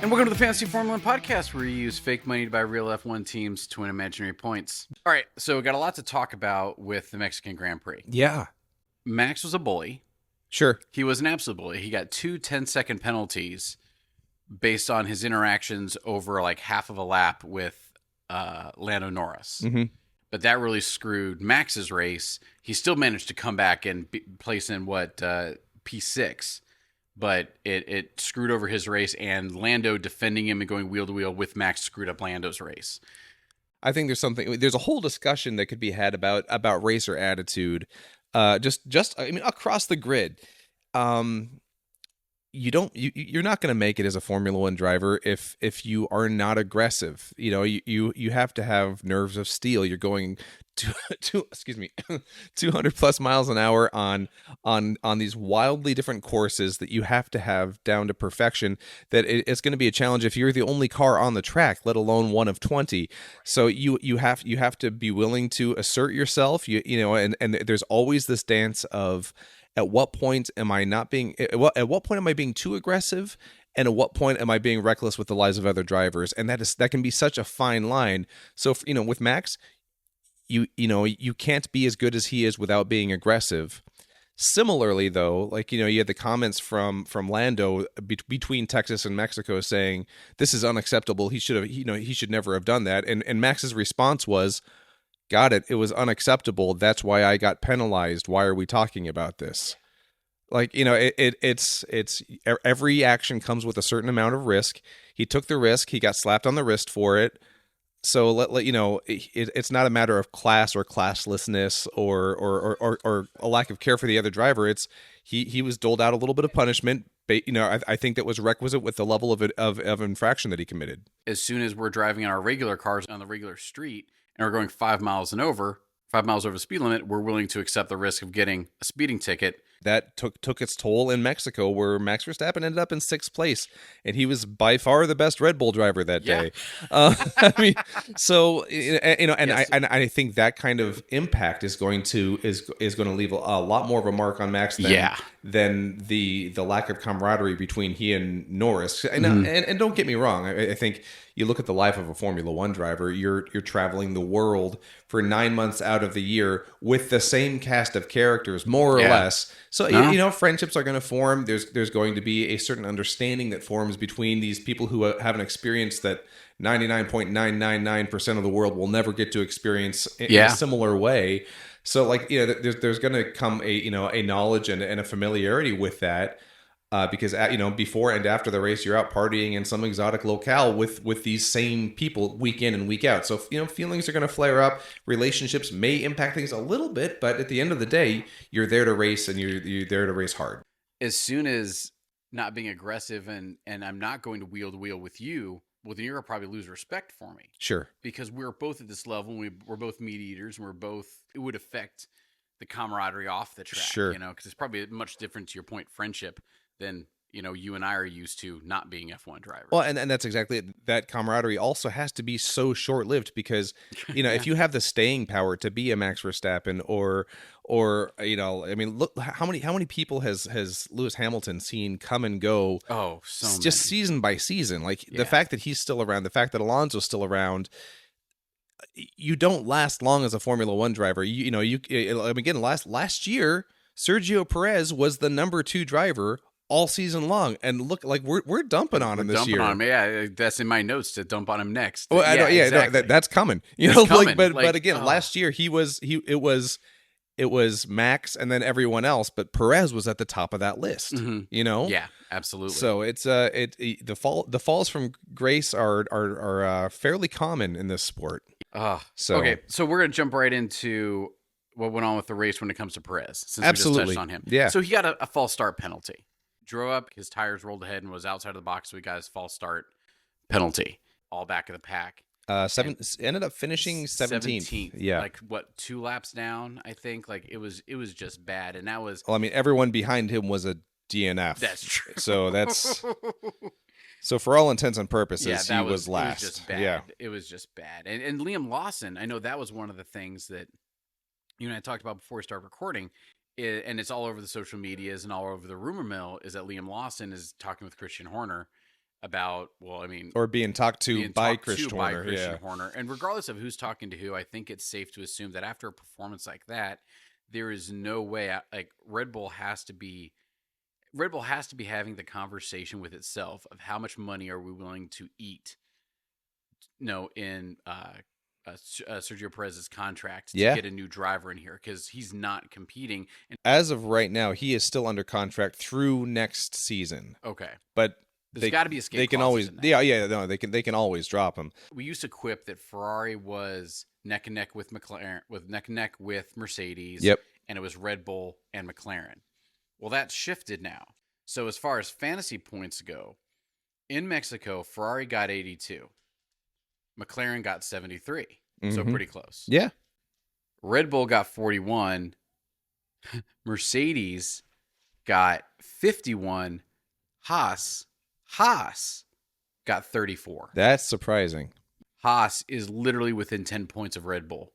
And welcome to the Fantasy Formula Podcast, where we use fake money to buy real F1 teams to win imaginary points. All right, so we got a lot to talk about with the Mexican Grand Prix. Yeah. Max was a bully. Sure. He was an absolute bully. He got 2 10-second penalties based on his interactions over like half of a lap with Lando Norris. Mm-hmm. But that really screwed Max's race. He still managed to come back and place in P6. But it screwed over his race, and Lando defending him and going wheel to wheel with Max screwed up Lando's race. I think there's a whole discussion that could be had about racer attitude, across the grid. You're not going to make it as a Formula One driver if you are not aggressive. You know, you have to have nerves of steel. You're going to 200 plus miles an hour on these wildly different courses that you have to have down to perfection. That it's going to be a challenge if you're the only car on the track, let alone one of 20. So you have to be willing to assert yourself. And there's always this dance of, at what point am I being too aggressive, and at what point am I being reckless with the lives of other drivers? And that can be such a fine line. So with Max, you can't be as good as he is without being aggressive. Similarly, though, you had the comments from Lando between Texas and Mexico saying this is unacceptable. He should never have done that. And Max's response was, got it. It was unacceptable. That's why I got penalized. Why are we talking about this? It's every action comes with a certain amount of risk. He took the risk. He got slapped on the wrist for it. So it's not a matter of class or classlessness or a lack of care for the other driver. It's he was doled out a little bit of punishment. I think that was requisite with the level of infraction that he committed. As soon as we're driving in our regular cars on the regular street and we're going 5 miles over the speed limit, we're willing to accept the risk of getting a speeding ticket. That took its toll in Mexico, where Max Verstappen ended up in 6th place, and he was by far the best Red Bull driver that day. I think that kind of impact is going to leave a lot more of a mark on Max than the lack of camaraderie between he and Norris. And don't get me wrong, I think you look at the life of a Formula One driver, you're traveling the world for 9 months out of the year with the same cast of characters, more or less. So, friendships are going to form. There's going to be a certain understanding that forms between these people who have an experience that 99.999% of the world will never get to experience in a similar way. So, there's going to come a knowledge and a familiarity with that. Because before and after the race, you're out partying in some exotic locale with these same people week in and week out. So feelings are going to flare up. Relationships may impact things a little bit, but at the end of the day, you're there to race, and you're there to race hard. As soon as not being aggressive and I'm not going to wheel with you, well, then you're going to probably lose respect for me. Sure. Because we're both at this level, and we're both meat eaters, and it would affect the camaraderie off the track. Sure. Because it's probably much different, to your point, friendship than you and I are used to not being F1 drivers. Well, and that's exactly it. That camaraderie also has to be so short-lived because, if you have the staying power to be a Max Verstappen or look how many people has Lewis Hamilton seen come and go. Oh, so just many. Season by season. The fact that he's still around, the fact that Alonso's still around. You don't last long as a Formula One driver. Last year, Sergio Perez was the number 2 driver all season long, and look, we're dumping on him this year. On him. Yeah, that's in my notes to dump on him next. Well, exactly. That's coming. But again, last year it was Max and then everyone else, but Perez was at the top of that list. Mm-hmm. Yeah, absolutely. So it's the falls from grace are fairly common in this sport. Okay, so we're gonna jump right into what went on with the race when it comes to Perez, since Absolutely. we just touched on him. Yeah. So he got a false start penalty. Drove up, his tires rolled ahead and was outside of the box, so he got his false start penalty. All back of the pack. Ended up finishing 17th. Yeah. 2 laps down, I think. It was just bad. And that was... Well, everyone behind him was a DNF. That's true. So that's... So for all intents and purposes, he was last. It was just bad. Yeah. It was just bad. And Liam Lawson, I know that was one of the things that you and I talked about before we started recording, and it's all over the social medias and all over the rumor mill, is that Liam Lawson is talking with Christian Horner about, well, I mean, Or being talked to being by talked Chris to by Horner. Christian Yeah. Horner. And regardless of who's talking to who, I think it's safe to assume that after a performance like that, there is no way, like Red Bull has to be having the conversation with itself of how much money are we willing to eat, in Sergio Perez's contract to Yeah. get a new driver in here because he's not competing. And As of right now, he is still under contract through next season. okay, But there's got to be escape they can clauses always in that. yeah no they can always drop him. We used to quip that Ferrari was neck and neck with McLaren, with neck and neck with Mercedes. Yep. And it was Red Bull and McLaren. Well, that's shifted now. So as far as fantasy points go, in Mexico, Ferrari got 82. McLaren got 73. So pretty close. Yeah. Red Bull got 41. Mercedes got 51. Haas got 34. That's surprising. Haas is literally within 10 points of Red Bull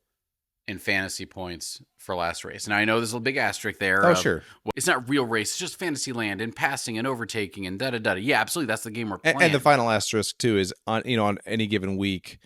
in fantasy points for last race. And I know there's a big asterisk there. Oh, sure. Well, it's not real race. It's just fantasy land and passing and overtaking and da-da-da. Yeah, absolutely. That's the game we're playing. And the final asterisk too is on any given week,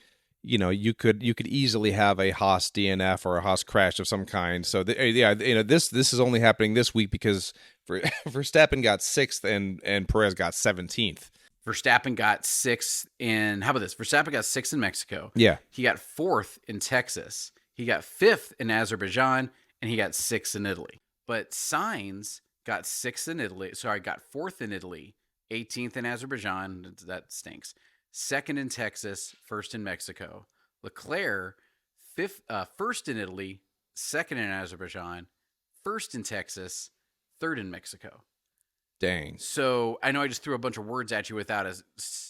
you could easily have a Haas DNF or a Haas crash of some kind. So this is only happening this week because Verstappen got 6th and Perez got 17th. Verstappen got 6th in, how about this? Verstappen got 6th in Mexico. Yeah. He got 4th in Texas. He got 5th in Azerbaijan, and he got 6th in Italy. But Sainz got 6th in Italy. Sorry, got 4th in Italy, 18th in Azerbaijan. That stinks. 2nd in Texas, 1st in Mexico. Leclerc, 1st in Italy, 2nd in Azerbaijan, 1st in Texas, 3rd in Mexico. Dang. So I know I just threw a bunch of words at you without a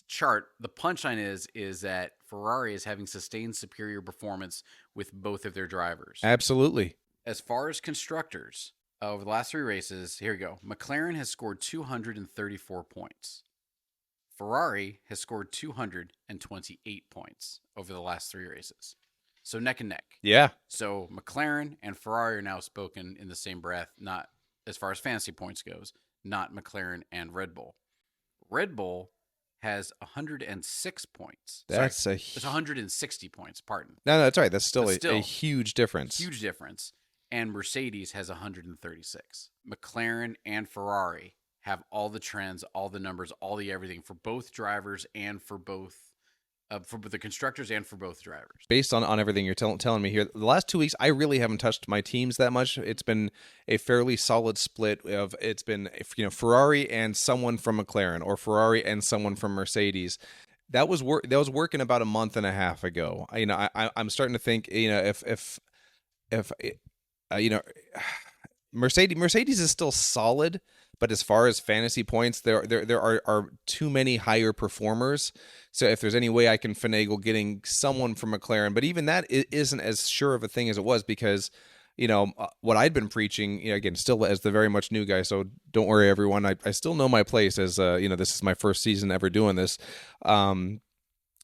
chart. The punchline is that Ferrari is having sustained superior performance with both of their drivers. Absolutely. As far as constructors, over the last 3 races, here we go. McLaren has scored 234 points. Ferrari has scored 228 points over the last 3 races. So neck and neck. Yeah. So McLaren and Ferrari are now spoken in the same breath, not as far as fantasy points goes, not McLaren and Red Bull. Red Bull has 106 points. It's 160 points, pardon. No, that's right. That's still a huge difference. Huge difference. And Mercedes has 136. McLaren and Ferrari have all the trends, all the numbers, all the everything for both drivers and for both for the constructors and for both drivers. Based on everything you're telling me here, the last 2 weeks, I really haven't touched my teams that much. It's been a fairly solid split of it's been Ferrari and someone from McLaren or Ferrari and someone from Mercedes. That was working about a month and a half ago. I'm starting to think if Mercedes is still solid, but as far as fantasy points, there are too many higher performers. So if there's any way I can finagle getting someone from McLaren, but even that isn't as sure of a thing as it was because, what I'd been preaching, again, still as the very much new guy. So don't worry, everyone. I still know my place as, this is my first season ever doing this.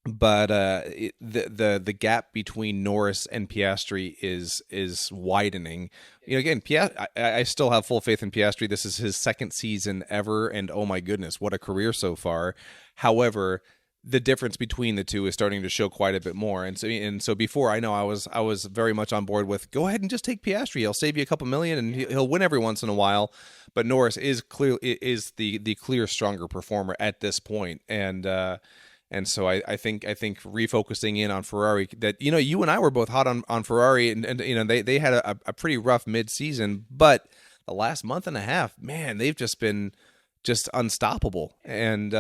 But the gap between Norris and Piastri is widening. Again, I still have full faith in Piastri. This is his 2nd season ever, and oh my goodness, what a career so far. However, the difference between the two is starting to show quite a bit more. And so before, I know I was very much on board with go ahead and just take Piastri. He'll save you a couple million, and he'll win every once in a while. But Norris is the clear stronger performer at this point, and so I think refocusing in on Ferrari that, you and I were both hot on Ferrari and they had a pretty rough mid-season, but the last month and a half, man, they've just been just unstoppable. And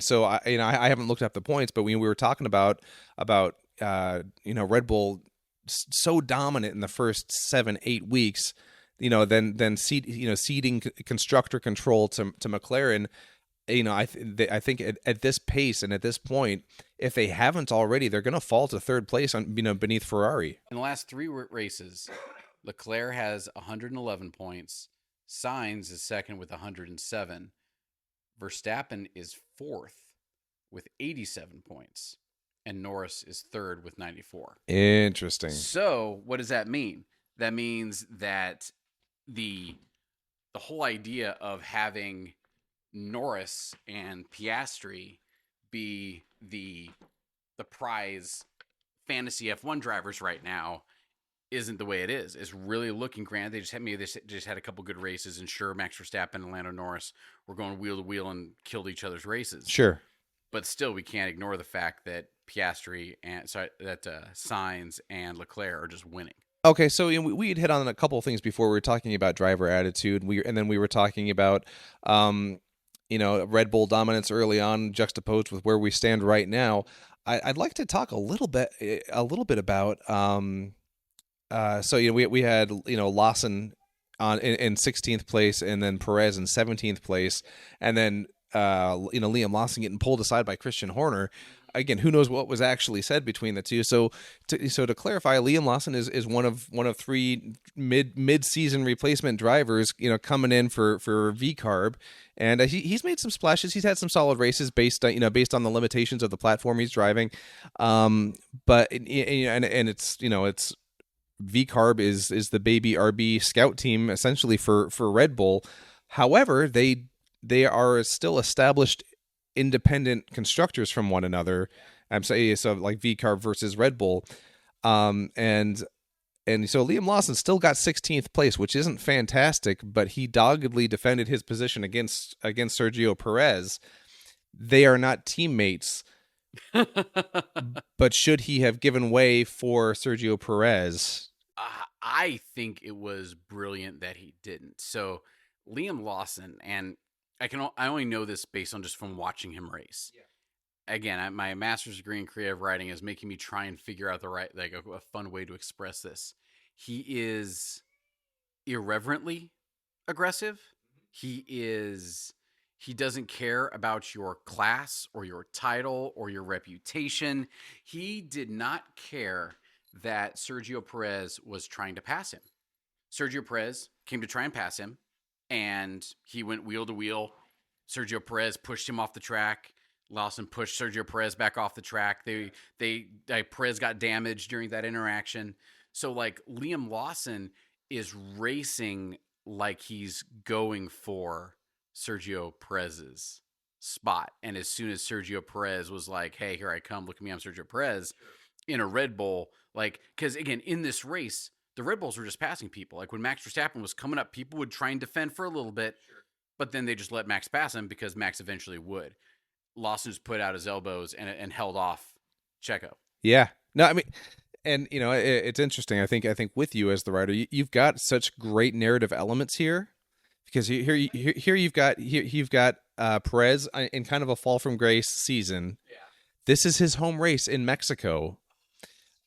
so I haven't looked up the points, but when we were talking about Red Bull so dominant in the first 7-8 weeks, then ceding constructor control to McLaren. I think at this pace and at this point, if they haven't already, they're going to fall to 3rd place on beneath Ferrari. In the last 3 races, Leclerc has 111 points. Sainz is 2nd with 107. Verstappen is 4th with 87 points, and Norris is 3rd with 94. Interesting. So what does that mean? That means that the whole idea of having Norris and Piastri be the prize fantasy F1 drivers right now isn't the way it is. It's really looking grand. They just had a couple good races, and sure, Max Verstappen and Lando Norris were going wheel to wheel and killed each other's races. Sure. But still, we can't ignore the fact that Piastri and Sainz and Leclerc are just winning. Okay, so we had hit on a couple of things before. We were talking about driver attitude. And then we were talking about, Red Bull dominance early on, juxtaposed with where we stand right now. I'd like to talk a little bit about. We had Lawson in 16th place, and then Perez in 17th place, and then Liam Lawson getting pulled aside by Christian Horner. Again, who knows what was actually said between the two? So to clarify, Liam Lawson is one of three mid-season replacement drivers, coming in for VCarb, and he's made some splashes. He's had some solid races based on the limitations of the platform he's driving. But it's VCarb is the baby RB scout team essentially for Red Bull. However, they are still established independent constructors from one another. I'm saying so like VCarb versus Red Bull, and so Liam Lawson still got 16th place, which isn't fantastic, but he doggedly defended his position against Sergio Perez. They are not teammates, but should he have given way for Sergio Perez? I think it was brilliant that he didn't. So Liam Lawson, and I only know this based on just from watching him race. Yeah. Again, my master's degree in creative writing is making me try and figure out a fun way to express this. He is irreverently aggressive. He doesn't care about your class or your title or your reputation. He did not care that Sergio Perez was trying to pass him. Sergio Perez came to try and pass him, and he went wheel to wheel. Sergio Perez pushed him off the track. Lawson pushed Sergio Perez back off the track. Perez got damaged during that interaction. So like Liam Lawson is racing like he's going for Sergio Perez's spot. And as soon as Sergio Perez was like, hey, here I come, look at me, I'm Sergio Perez, in a Red Bull, because again, in this race, the Red Bulls were just passing people. Like when Max Verstappen was coming up, people would try and defend for a little bit, but then they just let Max pass him because Max eventually would. Lawson just put out his elbows and held off Checo. Yeah. No, I mean, and it's interesting. I think with you as the writer, you've got such great narrative elements here, because here you've got Perez in kind of a fall from grace season. Yeah. This is his home race in Mexico.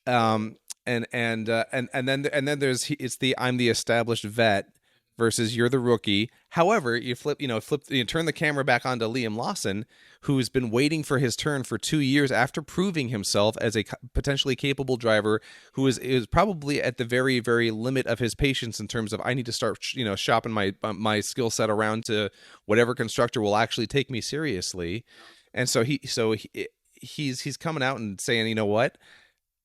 And then there's it's the I'm the established vet versus you're the rookie. However, you turn the camera back onto Liam Lawson, who's been waiting for his turn for 2 years after proving himself as a potentially capable driver, who is probably at the very, very limit of his patience in terms of I need to start shopping my skill set around to whatever constructor will actually take me seriously. And so he's coming out and saying, you know what?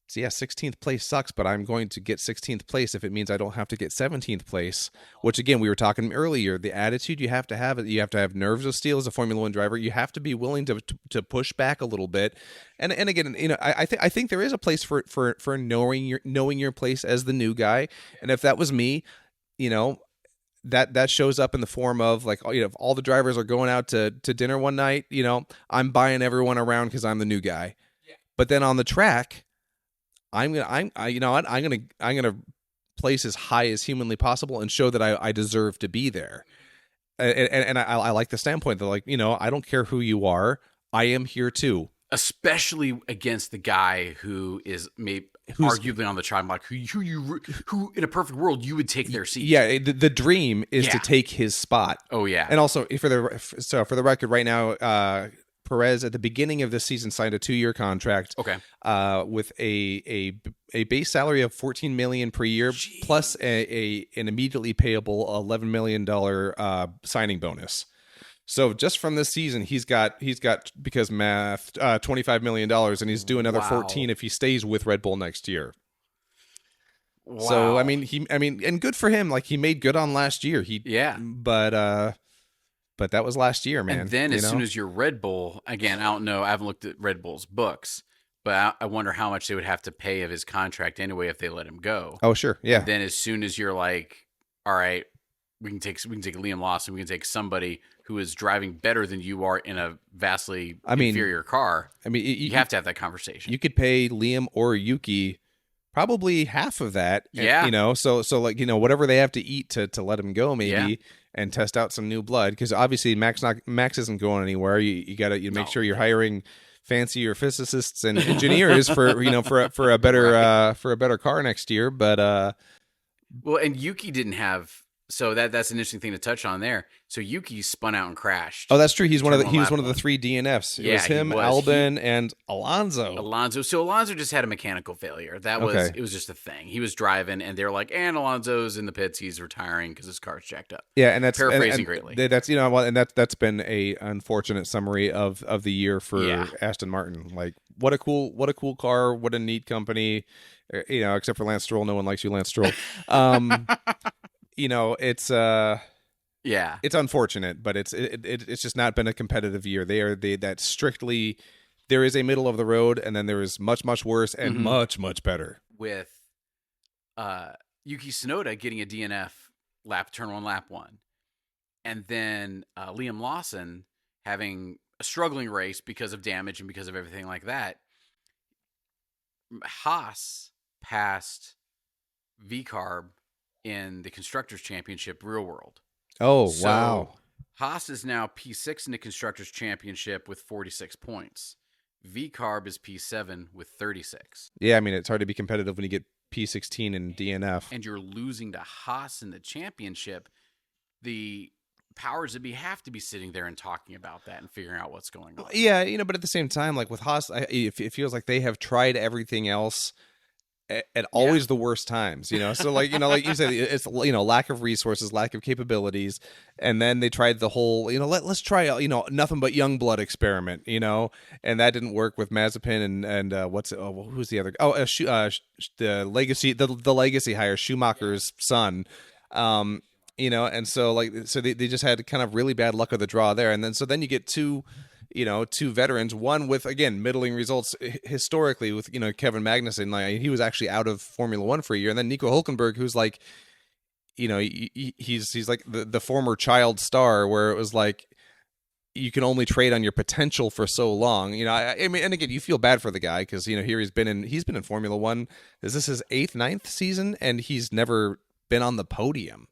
So yeah, 16th place sucks, but I'm going to get 16th place if it means I don't have to get 17th place, which again, we were talking earlier, the attitude you have to have nerves of steel as a Formula One driver. You have to be willing to push back a little bit. And again, I think there is a place for knowing your place as the new guy. And if that was me, that shows up in the form of like, if all the drivers are going out to dinner one night, I'm buying everyone around because I'm the new guy. Yeah. But then on the track, I'm gonna place as high as humanly possible and show that I deserve to be there. And I like the standpoint that, like, I don't care who you are, I am here too. Especially against the guy who's arguably on the trial block, who in a perfect world you would take their seat. Yeah, the dream is to take his spot. Oh yeah. And also for the record, right now, Perez at the beginning of this season signed a 2-year contract. Okay. With a base salary of $14 million per year. Jeez. Plus an immediately payable $11 million signing bonus. So just from this season, he's got because math $25 million, and he's due another 14 if he stays with Red Bull next year. Wow. So and good for him. Like, he made good on last year. But but that was last year, man. And then you as know? soon as you're Red Bull, again, I don't know. I haven't looked at Red Bull's books, but I wonder how much they would have to pay of his contract anyway if they let him go. Oh, sure. And Yeah. then as soon as you're like, all right, we can take Liam Lawson, we can take somebody who is driving better than you are in a vastly inferior car. I mean, You have to have that conversation. You could pay Liam or Yuki probably half of that. Yeah. You know, so like, you know, whatever they have to eat to let him go, maybe, Yeah. and test out some new blood, because obviously Max isn't going anywhere. You got to make sure you're hiring fancier physicists and engineers for, you know, for a better Right. for a better car next year. But Well, and Yuki didn't have, so that's an interesting thing to touch on there. So Yuki spun out and crashed. oh, that's true. He's one of Turn the lap 3 DNFs. It Yeah, was he him, was. Albon, and Alonso. Alonso. So Alonso just had a mechanical failure. That was Okay. It was just a thing. He was driving, and they're like, "And Alonso's in the pits. He's retiring because his car's jacked up." Yeah, and that's Paraphrasing greatly. That's, you know, well, and that's been a unfortunate summary of the year for Yeah. Aston Martin. Like, what a cool car, what a neat company. You know, except for Lance Stroll, no one likes you, Lance Stroll. You know, it's Yeah. it's unfortunate, but it's just not been a competitive year. That strictly, there is a middle of the road, and then there is much worse and Mhm. much better. With Yuki Tsunoda getting a DNF turn one, lap one, and then Liam Lawson having a struggling race because of damage and because of everything like that. Haas passed VCarb in the Constructors' Championship real world. Oh, So wow. Haas is now P6 in the Constructors' Championship with 46 points. VCarb is P7 with 36. Yeah, I mean, it's hard to be competitive when you get P16 and DNF. And you're losing to Haas in the championship. The powers that be have to be sitting there and talking about that and figuring out what's going on. Yeah, you know, but at the same time, like with Haas, it feels like they have tried everything else at always the worst times, you know. So, like, you know, like you said, it's, you know, lack of resources, lack of capabilities, and then they tried the whole, you know, let's try, you know, nothing but young blood experiment, you know, and that didn't work with Mazepin and what's it? Oh, who's the other? Oh, the legacy hire, Schumacher's son. You know, and so they just had kind of really bad luck of the draw there, and then you get two veterans, one with, again, middling results historically with, you know, Kevin Magnussen. Like, he was actually out of Formula One for a year, and then Nico Hulkenberg, who's like, you know, he's like the former child star, where it was like you can only trade on your potential for so long. You know, I mean, and again, you feel bad for the guy because, you know, here he's been in Formula One. Is this his 8th, 9th season, and he's never been on the podium,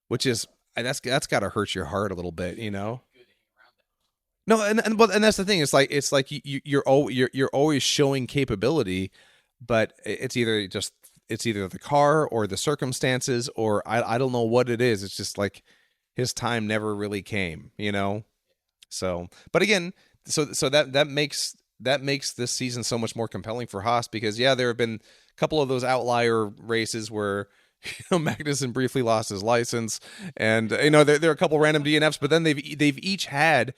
which is, that's got to hurt your heart a little bit, you know. No, and that's the thing. It's like you're always showing capability, but it's either the car or the circumstances, or I don't know what it is. It's just like his time never really came, you know. So, but again, so that makes this season so much more compelling for Haas, because there have been a couple of those outlier races where, you know, Magnussen briefly lost his license, and, you know, there are a couple random DNFs, but then they've each had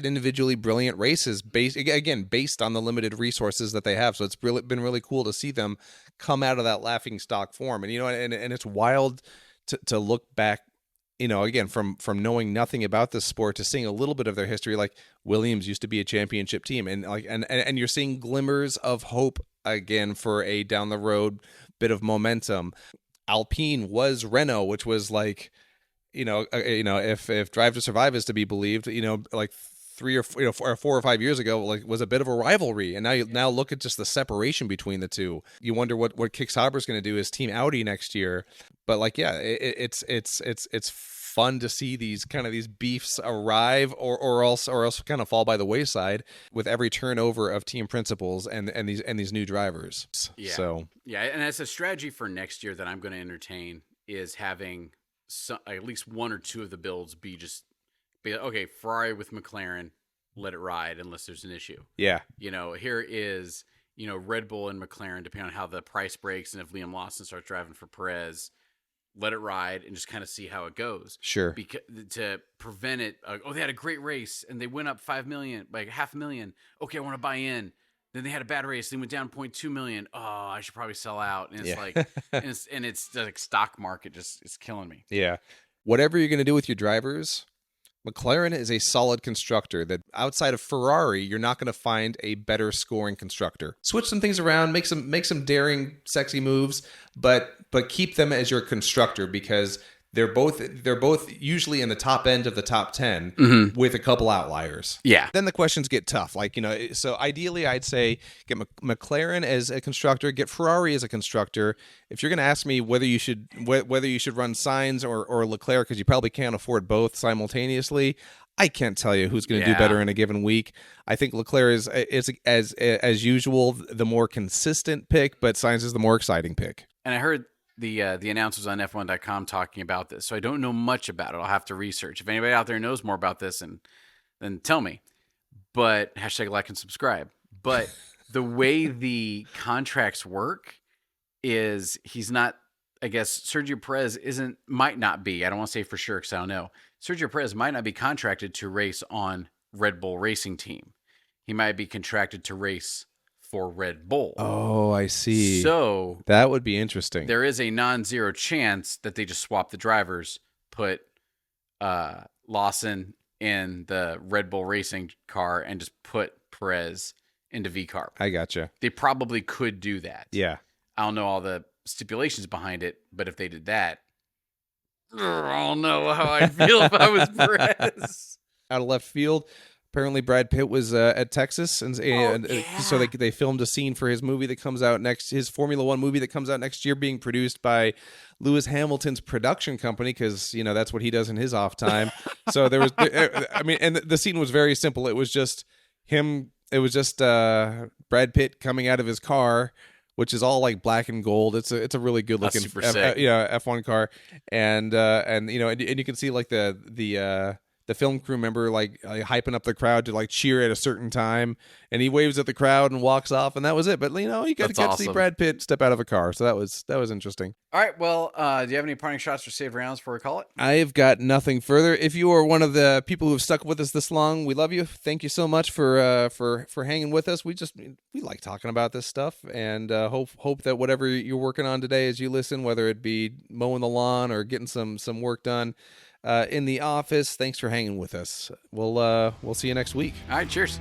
individually brilliant races based on the limited resources that they have. So it's been really cool to see them come out of that laughing stock form. And, you know, and it's wild to look back, you know, again, from knowing nothing about this sport to seeing a little bit of their history. Like, Williams used to be a championship team, and like, and you're seeing glimmers of hope again for a down the road bit of momentum. Alpine was Renault, which was like, you know, if Drive to Survive is to be believed, you know, like 4 or 5 years ago, like, was a bit of a rivalry, and now look at just the separation between the two. You wonder what Kick Sauber's going to do as Team Audi next year. But like, yeah, it's fun to see these beefs arrive or else kind of fall by the wayside with every turnover of team principals and these new drivers. Yeah. So and that's a strategy for next year that I'm going to entertain, is having at least one or two of the builds be okay, Ferrari with McLaren, let it ride unless there's an issue. Yeah. You know, here is, you know, Red Bull and McLaren, depending on how the price breaks, and if Liam Lawson starts driving for Perez, let it ride and just kind of see how it goes. Sure. Because to prevent it, they had a great race and they went up 5 million, like $500,000. Okay, I want to buy in. Then they had a bad race. They went down 0.2 million. Oh, I should probably sell out. And it's like, and it's like stock market it's killing me. Yeah. Whatever you're going to do with your drivers, McLaren is a solid constructor that outside of Ferrari, you're not going to find a better scoring constructor. Switch some things around, make some daring, sexy moves, but keep them as your constructor because they're both usually in the top end of the top 10 with a couple outliers. Yeah. Then the questions get tough. Like, so ideally I'd say get McLaren as a constructor, get Ferrari as a constructor. If you're going to ask me whether you should run Sainz or Leclerc because you probably can't afford both simultaneously, I can't tell you who's going to do better in a given week. I think Leclerc is as usual the more consistent pick, but Sainz is the more exciting pick. And I heard the announcers on F1.com talking about this, so I don't know much about it. I'll have to research. If anybody out there knows more about this, then tell me. But hashtag like and subscribe. But the way the contracts work is he's not. I guess Sergio Perez might not be. I don't want to say for sure because I don't know. Sergio Perez might not be contracted to race on Red Bull Racing Team. He might be contracted to race for Red Bull. Oh, I see. So that would be interesting. There is a non-zero chance that they just swap the drivers, put Lawson in the Red Bull Racing car, and just put Perez into V-Carb. I gotcha. They probably could do that. Yeah. I don't know all the stipulations behind it, but if they did that, I don't know how I'd feel if I was Perez. Out of left field, apparently Brad Pitt was at Texas, and so they filmed a scene for his movie that comes out his Formula One movie that comes out next year, being produced by Lewis Hamilton's production company, because that's what he does in his off time. So there was, and the scene was very simple. It was just him. It was just Brad Pitt coming out of his car, which is all like black and gold. It's a really good looking F1 car, and you can see like the film crew member like hyping up the crowd to like cheer at a certain time, and he waves at the crowd and walks off, and that was it. But you got to see Brad Pitt step out of a car, so that was interesting. All right, well, do you have any parting shots for save rounds before we call it? I've got nothing further. If you are one of the people who have stuck with us this long, we love you. Thank you so much for hanging with us. We like talking about this stuff, and hope that whatever you're working on today as you listen, whether it be mowing the lawn or getting some work done in the office, thanks for hanging with us. We'll see you next week. All right, cheers.